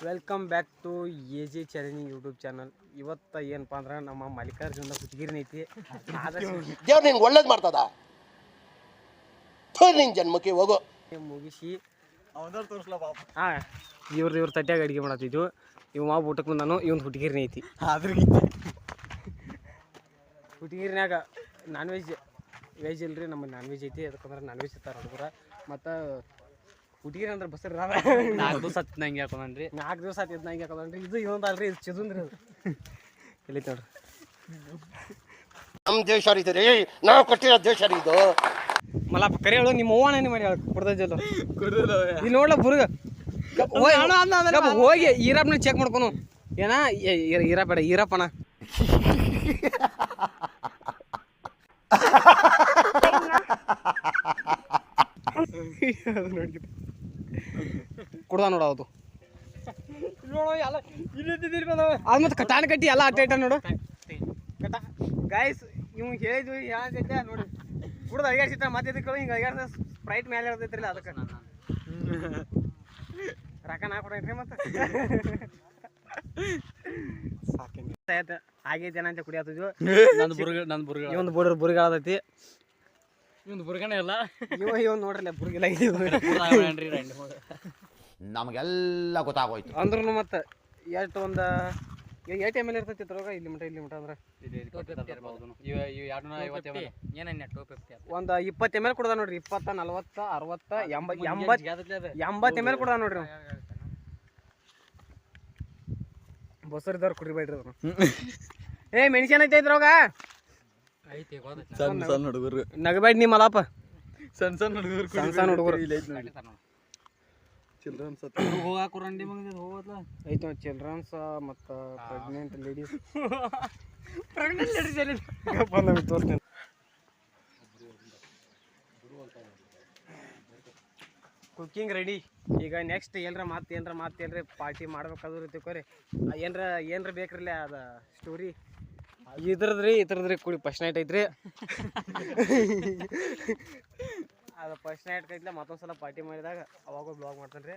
Welcome back to AJ challenging YouTube channel. ಇವತ್ತು ಏನಪ್ಪ ಅಂದ್ರೆ ನಮ್ಮ ಮಲ್ಲಿಕಾರ್ಜುನ ಹುಟ್ಟಿಗಿರಿನ ಐತಿ. ದೇವ್ರು ನಿನ್ಗೆ ಒಳ್ಳೇದು ಮಾಡ್ತದ, ನಿನ್ನ ಜನ್ಮಕ್ಕೆ ಹೋಗೋ ಮುಗಿಸಿ ಇವ್ರ ತಟ್ಯಾಗ ಅಡುಗೆ ಮಾಡತ್ತಿದ್ವು. ಇವ್ ಮಾವು ಊಟಕ್ಕೆ ಬಂದಾನು. ಇವನ್ ಹುಟ್ಟಿಗಿರಿನ ಐತಿ. ಹುಟ್ಟಿಗಿರಿನಾಗ ನಾನ್ ವೆಜ್ ಇಲ್ರಿ, ನಮ್ಮಲ್ಲಿ ನಾನ್ ವೆಜ್ ಐತಿ. ಅದಕ್ಕಂದ್ರೆ ನಾನ್ ವೆಜ್ ಇರ್ತಾರೆ ಹುಡುಗರ. ಮತ್ತು ಹುಟ್ಟಿಗಿರಿ ಅಂದ್ರೆ ಬಸ್ರಿ 4 ದಿವಸ ಹತ್ತಿದಂಗೆ ಹಾಕೋದ್ರಿ. 4 ದಿವಸ ಹತ್ತಿದಂಗೆ ಹಾಕೋದ್ರಿ. ಇದು ಇನ್ನೊಂದಲ್ರಿ, ಇದು ಚಿದಂದ್ರಿ. ಅದು ಎಲ್ಲಿತ್ತು ನೋಡ್ರಿ. ನಮ್ಮ ದೇಶ ರೀ, ನಾವು ಕಟ್ಟಿರೋ ದೇಶ ರೀ ಇದು. ಮಲ್ಲಪ್ಪ ಕರಿ ಹೇಳು, ನಿಮ್ಮ ಅವ್ವನ ನಿಮ್ಮ ಮನೆ ಕೊಡ್ದಲ್ಲ ಇಲ್ಲಿ ನೋಡ್ಲ ಬುರ್ಗ ಹೋಗಿ ಈರಪ್ಪನ ಚೆಕ್ ಮಾಡ್ಕೊನು. ಏನ ಈರಪ್ಪ ಈರಪ್ಪನ ಕುಡ್ದ ನೋಡ ಅದು ಅದು ಮತ್ತೆ ಕಟಾನ ಕಟ್ಟಿ ಎಲ್ಲ ಅಟ್ಟ ನೋಡು ಕಟ ಗಾಯ್ಸ್. ಇವ್ ಹೇಳಿದ್ವಿ ಯಾಕೈತೆ ನೋಡಿ, ಕುಡ್ದು ಅಡಿಗಾಡ್ಸಿಟ್ಟ ಮತ್ತೆ ಹಿಂಗೆ ಅಡಿಗಾಡ್ಸ ಸ್ಪ್ರೈಟ್ ಮೇಲೆ ಇರ್ತೈತ್ರಿಲ್ಲ. ಅದಕ್ಕೆ ರೊಕ್ಕ ನಾ ಕೊಡೈತ್ರಿ. ಮತ್ತೆ ಸಾಕೇನು ಆಗೈತೆ ಅಂತ ಕುಡಿಯತ್ತಿದ್ವು. ಒಂದು ಬುರ್ಗಾಳದೈತಿ. ಇವಂದು ಬುರ್ಗನೇ ಇಲ್ಲ. ಇವ್ ನೋಡ್ರಲ್ಲ ಬುರ್ಗಿಲ್ಲ. ನಮಗೆಲ್ಲ ಗೊತ್ತಾಗೋಯ್ತು ಅಂದ್ರೂ ಮತ್ತೆ ಎಷ್ಟು ಒಂದು ಎಮ್ ಎಲ್ ಇರ್ತೈತಿ ರೋಗ. ಇಲ್ಲಿ ಮಟ ಅಂದ್ರೆ ಒಂದು 20 ml ಕೊಡ್ದ ನೋಡ್ರಿ. 20, 40, 60, 80 ml ಕೊಡ್ದ ನೋಡ್ರಿ. ಬಸರಿದವ್ರು ಕುಡಿಬೇಡ್ರಿ ಅದನ್ನು. ಮೆಣಸಿನ ಐತೆ ರೋಗ ಸಣ್ಣ ಹುಡುಗರು ನಗಬೇಡ ನೀ ಮಲಾಪ. ಸಣ್ಣ ಹುಡುಗರು ಚಿಲ್ಡ್ರನ್ಸ್ ಐತಿ ಚಿಲ್ಡ್ರನ್ಸ್ ಮತ್ತು ಪ್ರೆಗ್ನೆಂಟ್ ಲೇಡೀಸ್ ತೋರಿಸ್ತೇನೆ. Cooking ready. ಈಗ ನೆಕ್ಸ್ಟ್ ಏನರ ಮತ್ತೆ ಪಾರ್ಟಿ ಮಾಡ್ಬೇಕಾದ್ರು ತಿಳ್ಕೊರಿ. ಏನರ ಬೇಕ್ರಲ್ಲ ಅದ ಸ್ಟೋರಿ ಇದ್ರದ್ರಿ ಕುಡಿ ಫಸ್ಟ್ ನೈಟ್ ಐತ್ರಿ. ಅದು ಫಸ್ಟ್ ನೈಟ್ ಐತ್ಲ. ಮತ್ತೊಂದ್ಸಲ ಪಾರ್ಟಿ ಮಾಡಿದಾಗ ಅವಾಗ ಬ್ಲಾಗ್ ಮಾಡ್ತಾನೆ ರೀ.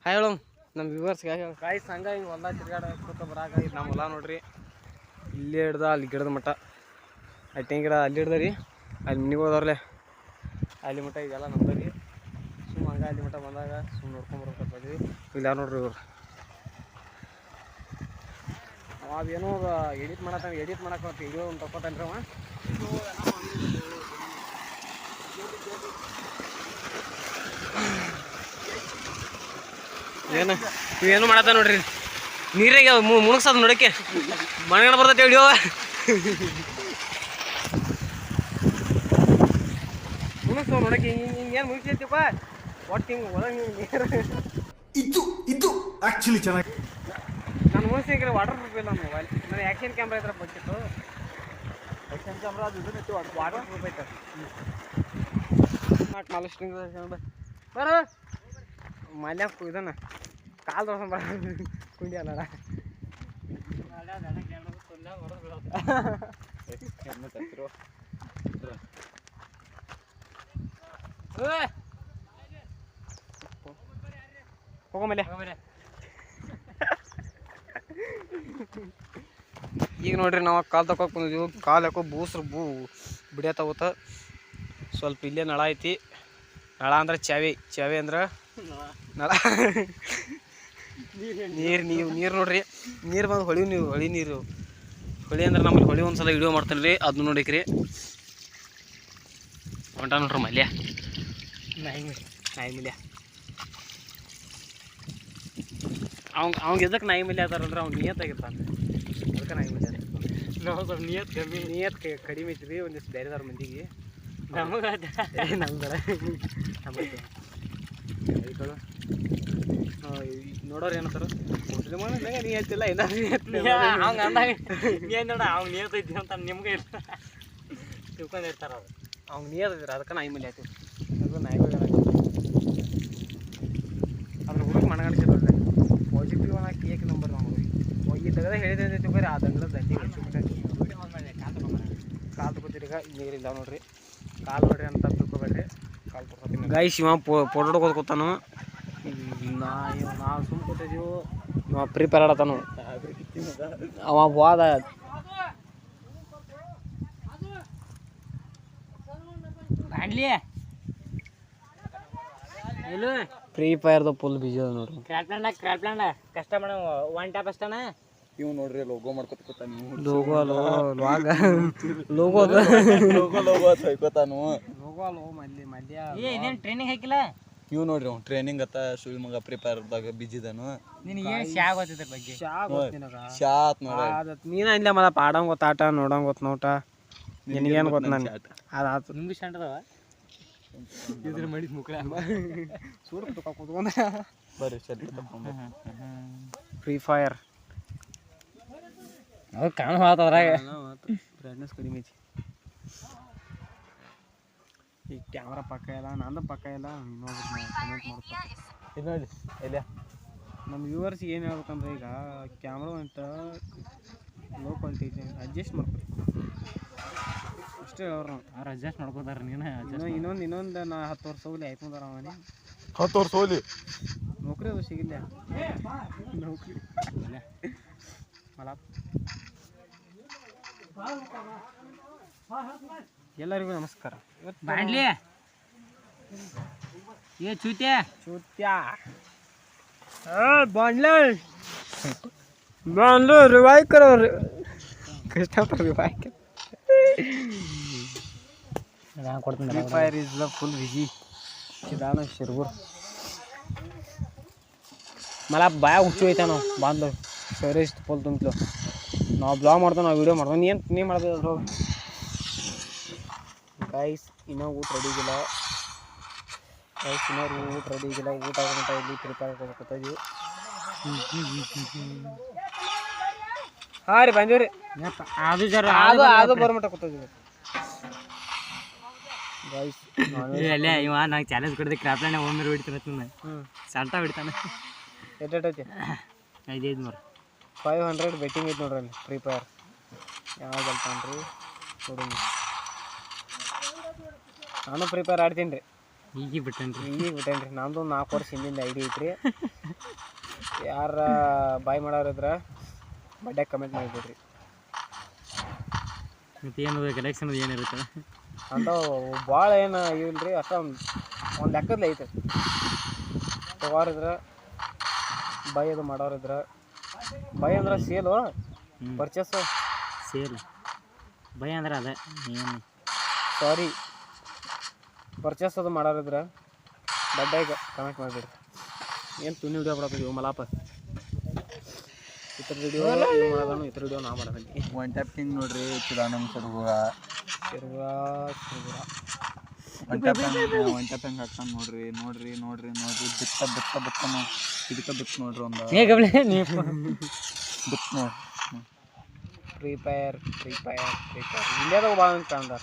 ಹಾಯ್ ಹೇಳು ನಮ್ಮ ವ್ಯೂವರ್ಸ್ಗೆ. ಕಾಯಿ ಸಂಘ ಹಿಂಗೆ ಹೊಲ ತಿರ್ಗಾಡ ಬರಾಗ ಇದು ನಮ್ಮ ಹೊಲ ನೋಡ್ರಿ. ಇಲ್ಲೇ ಹಿಡ್ದ ಅಲ್ಲಿ ಗಿಡದ ಮಟ್ಟ ಅಟ್ಟಿನ ಗಿಡ ಅಲ್ಲಿ ಹಿಡ್ದ ರೀ. ಅಲ್ಲಿ ಮಿನಿಗೋದವ್ರಲ್ಲೇ ಅಲ್ಲಿ ಮಟ್ಟ ಇದೆಲ್ಲ ನಮ್ದು ರೀ. ಸುಮ್ಮ ಹಂಗೆ ಅಲ್ಲಿ ಮಟ್ಟ ಬಂದಾಗ ಸುಮ್ಮನೆ ನೋಡ್ಕೊಂಬರ್ಬೇಕು ಬಂದ್ವಿ. ಇಲ್ಲಿ ಯಾರು ನೋಡ್ರಿ ಇವ್ರು ಅವೇನೋ ಎಡಿಟ್ ಮಾಡಕ್ಕೆ ವಿಡಿಯೋ ಒಂದು ತಗೋತಾನೆ ರೀ ಅವ. ಇವೇನು ಮಾಡತ್ತ ನೋಡ್ರಿ. ನೀರಾಗ ಮುಣಗ್ಸದ ನೋಡಕ್ಕೆ ಮನೆಗಡೆ ಬರ್ತೈತೆ ವಿಡಿಯೋ. ಮುಣಗ್ಸೋ ನೋಡಕ್ಕೆ ಹಿಂಗೇನು ಮುಗಿಸ್ತೀಪ್ಪ ಒಟ್ಟು ಹಿಂಗೆ ಒಳಗೆ ನೀರು. ಇದು ಆ್ಯಕ್ಚುಲಿ ಚೆನ್ನಾಗಿ ನಾನು ಮುಗಿಸ್ತೀನಿ. ವಾಟರ್ ಪ್ರೂಫ್ ಇಲ್ಲ ನಮ್ಮ ಮೊಬೈಲ್. ನಾನು ಆ್ಯಕ್ಷನ್ ಕ್ಯಾಮ್ರಾ ಇದ್ರೆ ಬಂದಿತ್ತು. ಆ್ಯಕ್ಷನ್ ಕ್ಯಾಮ್ರಾ ಅದು ಇದನ್ನಿತ್ತು, ವಾಟರ್ ಪ್ರೂಫ್ ಐತೆ. 4 ಸ್ಟ್ರಿಂಗ್ ಬರೋ ಮಲ್ಯ ಇದನ್ನ ಕಾಲು ತೋರ್ಸಂಬ ಕುಂಡಿ ಅಲ್ಲ ಹೋಗೋ ಮಲ್ಯ. ಈಗ ನೋಡ್ರಿ ನಾವು ಕಾಲು ತಗೋಕ್ ಬಂದಿದ್ದೀವಿ. ಕಾಲು ಯಾಕೋ ಬೂಸ್ರು ಬಿಡಿಯತ್ತಾವತ್ತ. ಸ್ವಲ್ಪ ಇಲ್ಲೇ ನಳ ಐತಿ. ನಳ ಅಂದ್ರೆ ಚಾವಿ ಅಂದ್ರೆ ನಳ. ನೀರು ನೋಡ್ರಿ. ನೀರು ಬಂದು ಹೊಳಿ ನೀರು ಅಂದ್ರೆ ನಮ್ಮಲ್ಲಿ ಹೊಳಿ ಒಂದ್ಸಲ ವಿಡಿಯೋ ಮಾಡ್ತಾನೆ ರೀ. ಅದನ್ನ ನೋಡಿಕ್ರಿ ಹೊಂಟ ನೋಡ್ರಿ ಮಲ್ಯ. ನಾಯಿ ಮಲ್ಯ ಅವ್ಗೆ ಎದಕ್ಕೆ ನಾಯಿ ಮಲ್ಯ ಅದಾರಂದ್ರೆ ಅವ್ನು ನಿಯತ್ತಾಗಿರ್ತಾನೆ. ಅದಕ್ಕೆ ನಾಯಿ ಮಲ್ಯ ನಿಯತ್ ಕಡಿಮೆ ಐತಿ ರೀ ಒಂದಿಷ್ಟು ಬೇರೆದವ್ರ ಮಂದಿಗೆ. ನೋಡೋರು ಏನಂತಾರ ನೀ ಹೇಳ್ತಿಲ್ಲ ಅವ್ನು ನಿಯತೈತಿ ಅಂತ ನಿಮ್ಗೆ ತಿಳ್ಕೊಂಡಿರ್ತಾರ. ಅದು ಅವ್ನು ನಿಯತ್ತಿದ್ರೆ ಅದಕ್ಕೆ ನಾಯಿ ಮಲ್ಯ ಆಯ್ತು. ಅದು ನಾಯಿ ಅದ್ರ ಹುಡುಗ ಮನಗಣಿಸಿದ್ರೆ ಪಾಸಿಟಿವ್ ಅನ್ನೋ ಕೇಕ್ ನಂಬರ್ ನಾವು ಈ ತೆಗೆದ ಹೇಳಿದ್ರೆ ತಿಳ್ಕೊರಿ. ಆ ದಂಗದ ದಂಡಿ ಕಾಲು ತಗೋತೀರಿ. ಈಗ ನೀರಿಲ್ಲ ನೋಡ್ರಿ. ಕಾಲು ನೋಡ್ರಿ ಅಂತ ತಿಳ್ಕೊಬೇಡ್ರಿ. ಕಾಲು ತಗೋತೀನಿ ಗಾಯ್ಸ್. ಇವ ಫೋಟೋ ಹೊಡ್ಕೋತಾನು. ನಾವು ಸುಮ್ ಕೂತಿದ್ದೀವಿ ನಾವು ಪ್ರಿಪೇರ್ ಆಡತಾನು ಅವ ಹೋದ ಮಾಡ್ಲಿ ಎಲ್ಲು ಫ್ರೀ ಫೈರ್ದು ಫುಲ್ ಬಿಜಿ ಅದ ನೋಡ್ರಿ ಕ್ರಾಪ್ಲ್ಯಾಂಡ ಕಷ್ಟ ಮಾಡ ಒನ್ ಟ್ಯಾಪ್ ಅಷ್ಟನ ಇವ್ ನೋಡ್ರಿ ಲೋಗೋ ಮಾಡ್ಕೊತ ನೀವು ಲೋಗೋ ಲೋಗೋ ಸೈಕೋತಾನು ಮಲ್ಯ ಏ ಇದೇನು ಟ್ರೈನಿಂಗ್ ಹಾಕಿಲ್ಲ ಇವ್ ನೋಡ್ರಿ ಅವ್ನು ಟ್ರೈನಿಂಗ್ ಅತ್ತ ಸುಳ್ ಮಗ ಪ್ರಿಪೇರ್ದಾಗ ಬಿಜಿದಾನು ನಿನಗೆ ಏನು ಶಾ ಗೊತ್ತಿದ್ರ ಬಗ್ಗೆ ಶಾತ್ ನೋಡ ನೀನ ಇಲ್ಲ ಮದ ಪಾಡಂಗ್ ಗೊತ್ತ ಆಟ ನೋಡಂಗ್ ಗೊತ್ತ ನೋಟ ನಿನಗೇನು ಗೊತ್ತ ನಾನು ಅದಾತು ನಿಮ್ಗೆ ಸ್ಟ್ಯಾಂಡ್ ಅದಾವ ಇದ್ರ ಮಾಡಿದ ಮುಕ್ಳ ಸೂಡು ಕೂತ್ಕೊಂಡ ಬರ್ರಿ ಸರಿ ತಗೊಂಡು ಫ್ರೀ ಫೈರ್ ಅವ್ ಕಾಣ ಹೋತದ್ರಾಗ ಬ್ರೈಟ್ನೆಸ್ ಕಡಿಮೆ ಐತಿ ಈಗ ಕ್ಯಾಮ್ರಾ ಪಕ್ಕ ಇಲ್ಲ ನಂದು ಪಕ್ಕ ಇಲ್ಲ ಇನ್ನೊಬ್ರು ಕಮೆಂಟ್ ಮಾಡ್ತಾರೆ ಇದು ನೋಡಿ ಎಲ್ಲಿಯ ನಮ್ಮ ವ್ಯೂವರ್ಸ್ ಏನು ಹೇಳ್ಬೇಕಂದ್ರೆ ಈಗ ಕ್ಯಾಮ್ರಾ ಅಂತ ಲೋ ಕ್ವಾಲಿಟಿ ಐತಿ ಅಡ್ಜಸ್ಟ್ ಮಾಡ್ಕೊರಿ ಅಷ್ಟೇ ಅವ್ರು ಅವ್ರು ಅಡ್ಜಸ್ಟ್ ಮಾಡ್ಕೋತಾರ ನೀನು ಇನ್ನೊಂದು ನಾ 10 ವರ್ಷ ಹೋಗ್ಲಿ ಆಯ್ತು ಅಂದಾರ ಅವನೇ 10 ವರ್ಷ ಹೋಲಿ ನೌಕರಿ ಅದು ಸಿಗಿಲ್ಲ ನೌಕರಿ ಮಲ ಎಲ್ಲರಿಗೂ ನಮಸ್ಕಾರ ಮಾಡ್ಲಿ ಏ ಚೂತ್ಯ ಚೂತ್ಯಾ ಬಾಂಡ್ಲೆ ಬಾಂಡ್ಲು ರಿವಾಯ್ ಕರೋ ಕಷ್ಟಪಟ್ಟು ರಿವಾಯ್ ನಾನು ಕೊಡ್ತೀನಿ Free Fire is the full busy ಇದಾನ ಶಿರ್ಗುರ್ मला बाया ಹುಚ್ಚು ಐತೆ ನಾವು ಬಾಂಧವ್ ಸ್ಟೋರೇಜ್ ಫುಲ್ ತುಂಬ್ಲು ನಾವು ಬ್ಲಾಗ್ ಮಾಡ್ತಾವೆ ನಾವು ವೀಡಿಯೋ ಮಾಡ್ತಾವೆ ನೀನು ಮಾಡ್ತಿದ್ರು ಗೈಸ್ ಇನ್ನೂ ಊಟ ರೆಡಿ ಆಗಿಲ್ಲ ಗೈಸ್ ಇನ್ನೂ ಊಟ ರೆಡಿ ಆಗಿಲ್ಲ ಊಟ ಆಗೋಂತ ಇಲ್ಲಿ ಪ್ರಿಪೇರ್ ಕೊಡ್ಕೊತೀವಿ ಹಾಂ ರೀ ಬಂದೀವಿ ರೀ ಅದು ಜರ ಅದು ಬರ್ಮಟ ಕೂತಿದ್ದೀವಿ ಗೈಸ್ ಅಲ್ಲೇ ಇವ ನಂಗೆ ಚಾಲೆಂಜ್ ಕೊಡಿದೆ ಕ್ರಾಪ್ಲ್ಯಾಂಡ್ ಒಮ್ಮೆ ಹೊಡಿತಾನೆ ಸಲ್ಟ ಹೊಡಿತಾನೆ ಎಷ್ಟೈತಿ 500 500 ಬೆಟ್ಟಿಂಗ್ ಐತೆ ನೋಡ್ರಿ ಅಲ್ಲಿ ಫ್ರೀ ಫೈರ್ ಯಾವಾಗ ಗೆಲ್ತಾನ್ರಿ ನೋಡು ನಾನು ಫ್ರೀ ಫೈರ್ ಆಡ್ತೀನಿ ರೀ ಈಗ ಬಿಟ್ಟೇನ್ರಿ ಈಗ ಬಿಟ್ಟೇನಿ ರೀ ನಮ್ಮದು 4 ವರ್ಷ ಹಿಂದಿಂದ ಐಡಿ ಐತ್ರಿ ಯಾರ ಬಾಯ್ ಮಾಡೋರಿದ್ರೆ ಬಡ್ಡೆ ಕಮೆಂಟ್ ಮಾಡಿಬಿಡ್ರಿ ಮತ್ತೆ ಏನು ಕಲೆಕ್ಷನ್ ಏನಿರುತ್ತೆ ಅಂಥವು ಭಾಳ ಏನು ಇವಿಲ್ಲ ರೀ ಅಷ್ಟ ಒಂದು ಲೆಕ್ಕದಲ್ಲಿ ಐತೆ ತಗೋರಿದ್ರೆ ಬೈ ಅದು ಮಾಡೋರಿದ್ರೆ ಬೈ ಅಂದ್ರೆ ಸೇಲು ಪರ್ಚೇಸ್ ಸೇಲ್ ಭಯ ಅಂದ್ರೆ ಅದೇ ಏನು ಸಾರಿ ಪರ್ಚೇಸ್ ಅದು ಮಾಡೋರಿದ್ರೆ ಬಡ್ಡೆಗೆ ಕಮೆಂಟ್ ಮಾಡಿಬಿಡ್ರಿ ಏನು ತುನಿ ವಿಡಿಯೋ ಬಿಡೋದು ಮಲಾಪ ಇತರ ವಿಡಿಯೋ ಮಾಡೋದನ್ನು ಇತರ ವಿಡಿಯೋ ನಾ ಮಾಡೋದಲ್ಲಿ ಒನ್ ಟ್ಯಾಪ್ ಕಿಂಗ್ ನೋಡ್ರಿ ಚಿದಾನಂದ ಸರ್ಗುಗ ಒನ್ ಟ್ಯಾಪ್ ಹೆಂಗೆ ಹಾಕ್ತಾನೆ ನೋಡ್ರಿ ಬಿತ್ತ ಇದಕ್ಕೆ ಬಿತ್ತು ನೋಡ್ರಿ ಒಂದು ಬಿತ್ತು ನೋಡಿ ಫ್ರೀ ಫೈರ್ ಇಂಡಿಯಾದಾಗ ಭಾಳ ಅಂತ ಅಂದಾರ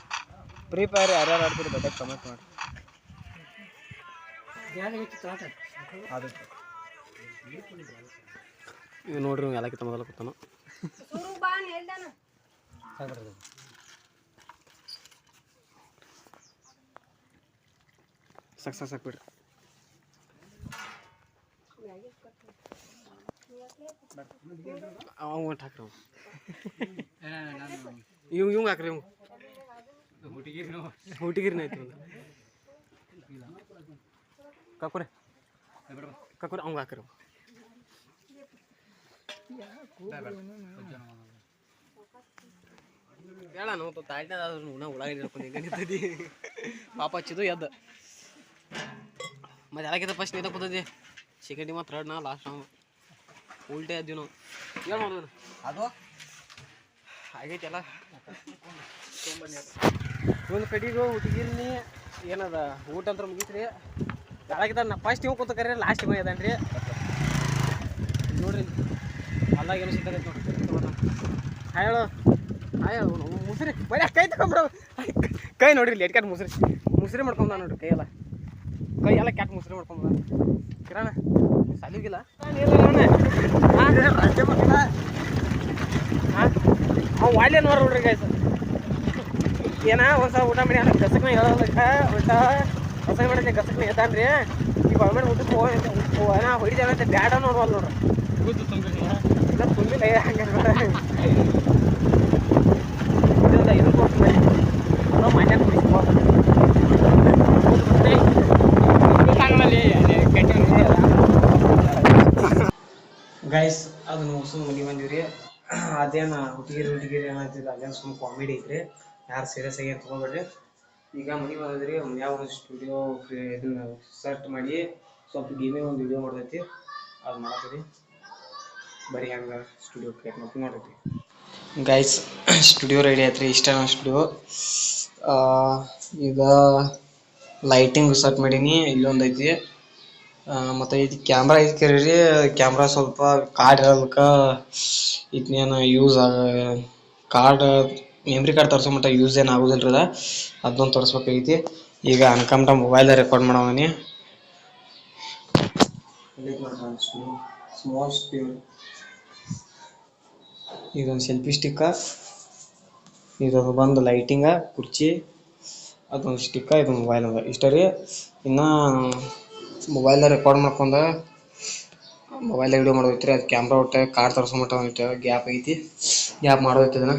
ಫ್ರೀ ಫೈರ್ ಯಾರ್ಯಾರು ಆಡ್ತೀರಿ ಬಡ್ಡೆ ಕಮೆಂಟ್ ಮಾಡಿ ಅದು ಇವ್ ನೋಡ್ರಿ ಇವ್ ಎಲ್ಲಕ್ಕಿಂತ ಮೊದಲು ಕೂತಾನು ಸಾಕು ಬಿಡ್ರಿ ಅವ ಒಟ್ಟು ಹಾಕ್ರಿ ಇವಂಗೆ ಹಾಕ್ರಿ ಹುಟ್ಟಿಗಿರಿನ ಐತಿ ಒಂದು ಕಾಕುರೆ ಅವಂಗೆ ಹಾಕ್ರಿ ಹೇಳ ನಾವು ತಾಳ್ತಾದ್ರು ಉಳ್ಳಾಗಡ್ಡಿ ಹಿಡ್ಕೊಂಡು ಪಾಪ ಹಚ್ಚಿದ್ದು ಎದ್ದು ಮತ್ತೆ ಎಲ್ಲಕ್ಕಿಂತ ಫಸ್ಟ್ ನೀದ ಕೂತೈತಿ ಸೆಕೆಂಡ್ ಮತ್ತು ಥರ್ಡ್ ನಾ ಲಾಸ್ಟ್ ನಾವು ಉಲ್ಟೆ ಅದ್ದೀವಿ ನಾವು ಏನು ಮಾಡೋದು ಅದು ಆಗೈತಿ ಎಲ್ಲ ಒಂದು ಕಡೆಗೂ ಹುಡುಗಿರ್ನಿ ಏನದ ಊಟ ಅಂತ ಮುಗೀತ್ರಿ ಎಲ್ಲಕ್ಕಿಂತ ನಾ ಫಸ್ಟ್ ಇವ್ ಕೂತ ಕರೀರಿ ಲಾಸ್ಟ್ ಇವ ಇದಾನೆ ರೀ ನೋಡ್ರಿ ಅಲ್ಲಾಗ ಏನು ಸಿಗ್ತೈತೆ ನೋಡ್ರಿ ಹೇಳು ಮುಸ್ರಿ ಬರೀ ಕೈ ತಗೊಂಡ್ಬಿಡ ಕೈ ನೋಡ್ರಿ ಲೇಟ್ ಕ್ಯಾಟ್ ಮುಸ್ರಿ ಮಾಡ್ಕೊಂಡ ನೋಡ್ರಿ ಕೈ ಎಲ್ಲ ಕ್ಯಾಟ್ ಮುಸ್ರಿ ಮಾಡ್ಕೊಂಬ ಕಿರಣ ಸಾಲಿಗಿಲ್ಲ ಅವ್ ವಾಲ್ಯ ನೋಡ್ರಿ ಗೈಸ್ ಏನ ಒಂದ್ಸಲ ಊಟ ಮಾಡಿ ಗಸಕ್ನ ಹೇಳೋದಕ್ಕ ಊಟ ಹೊಸ ಮಾಡಕ್ಕೆ ಗಸಕ್ನ ಎದ್ದಾನ್ರಿ ಗೌರ್ಮೆಂಟ್ ಊಟಕ್ಕೆ ಹೊಡಿದೇವೆ ಅಂತ ಬ್ಯಾಡ ನೋಡ್ವಲ್ಲ ನೋಡ್ರಿ ಕೂತು ತುಂಬಿರಿ ಇಲ್ಲ ತುಂಬಿಲ್ಲ ಹಂಗೆ ಇದೊಂದು 5 ರೂಪಾಯಿ ಅದೋ ಮನೆ ಕುಡಿಸ್ಬೋದು ಗೈಸ್ ಅದನ್ನ ಸುಮ್ಮನೆ ಮನೆ ಬಂದಿವ್ರಿ ಅದೇನು ಹುಡುಗಿರಿ ಏನಾಗ್ತಿಲ್ಲ ಅದೇನು ಸುಮ್ಮನೆ ಕಾಮಿಡಿ ಐತ್ರಿ ಯಾರು ಸೀರಿಯಸ್ ಆಗಿ ತೊಗೊಬೇಡ್ರಿ ಈಗ ಮನೆ ಬಂದಿದ್ರಿ ಯಾವ ಒಂದು ಸ್ಟುಡಿಯೋ ಇದನ್ನ ಸರ್ಚ್ ಮಾಡಿ ಸ್ವಲ್ಪ ಗೇಮಿಂಗ್ ಒಂದು ವಿಡಿಯೋ ಮಾಡ್ತೈತಿ ಅದು ಮಾಡತ್ತೀರಿ ಬರೀ ಹಂಗೆ ಸ್ಟುಡಿಯೋ ಕ್ರಿಯೇಟ್ ಮಾಡ್ತೀನಿ ನೋಡ್ರಿ ಗೈಸ್ ಸ್ಟುಡಿಯೋ ರೆಡಿ ಆಯ್ತು ಇಷ್ಟ ನನ್ನ ಸ್ಟುಡಿಯೋ ಈಗ ಲೈಟಿಂಗ್ ಸೆಟ್ ಮಾಡೀನಿ ಇಲ್ಲೊಂದು ಐತಿ ಮತ್ತು ಇದು ಕ್ಯಾಮ್ರಾ ಐತಿ ಕರೀರಿ ಕ್ಯಾಮ್ರಾ ಸ್ವಲ್ಪ ಕಾರ್ಡ್ ಇರೋದಕ್ಕೆ ಇದನ್ನೇನು ಯೂಸ್ ಕಾರ್ಡ್ ಮೆಮ್ರಿ ಕಾರ್ಡ್ ತರಿಸೋ ಮಟ್ಟ ಯೂಸ್ ಏನು ಆಗೋದಿಲ್ಲ ರೀ ಅದನ್ನೊಂದು ತೋರಿಸ್ಬೇಕಾಗೈತಿ ಈಗ ಅನ್ಕಂಟ ಮೊಬೈಲ್ ರೆಕಾರ್ಡ್ ಮಾಡೋವನಿ ಸ್ಮಾಲ್ ಸ್ಟುಡಿಯೋ ಇದೊಂದು ಸೆಲ್ಫಿ ಸ್ಟಿಕ್ಕ ಇದೊಂದು ಬಂದು ಲೈಟಿಂಗ ಕುರ್ಚಿ ಅದೊಂದು ಸ್ಟಿಕ್ಕ ಇದೊಂದು ಮೊಬೈಲ್ ಅದ ಇಷ್ಟ ರೀ ಇನ್ನು ಮೊಬೈಲ್ದಾಗ ರೆಕಾರ್ಡ್ ಮಾಡ್ಕೊಂಡು ಮೊಬೈಲ್ದಾಗ ವಿಡಿಯೋ ಮಾಡೋದೈತಿ ರೀ ಅದು ಕ್ಯಾಮ್ರಾ ಒಟ್ಟು ಕಾರ್ಡ್ ತರಿಸೋ ಮಟ್ಟ ಒಂದು ಗ್ಯಾಪ್ ಐತಿ ಗ್ಯಾಪ್ ಮಾಡೋದೈತಿ ಇದನ್ನು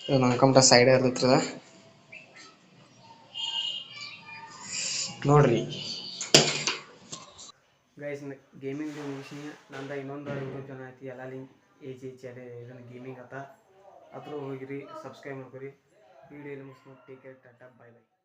ಇದನ್ನು ಅನ್ಕೊಂಬಿಟ್ಟ ಸೈಡ್ ಇರ್ತೈತಿ ಅದ ನೋಡ್ರಿ ಗೈಸ್ ಗೇಮಿಂಗ್ ಮುಗಿಸಿ ನಂದ ಇನ್ನೊಂದು ಯೂಟ್ಯೂಬ್ ಚಾನಲ್ ಐತಿ ಎಲ್ಲ ಲಿಂಕ್ ಇದನ್ನು ಗೇಮಿಂಗ್ ಅತ್ತ ಅದ್ರ ಹೋಗಿರಿ ಸಬ್ಸ್ಕ್ರೈಬ್ ಮಾಡ್ಕೊರಿ ವಿಡಿಯೋ ಮುಗಿಸ್ಕೊಂಡು take care tata bye bye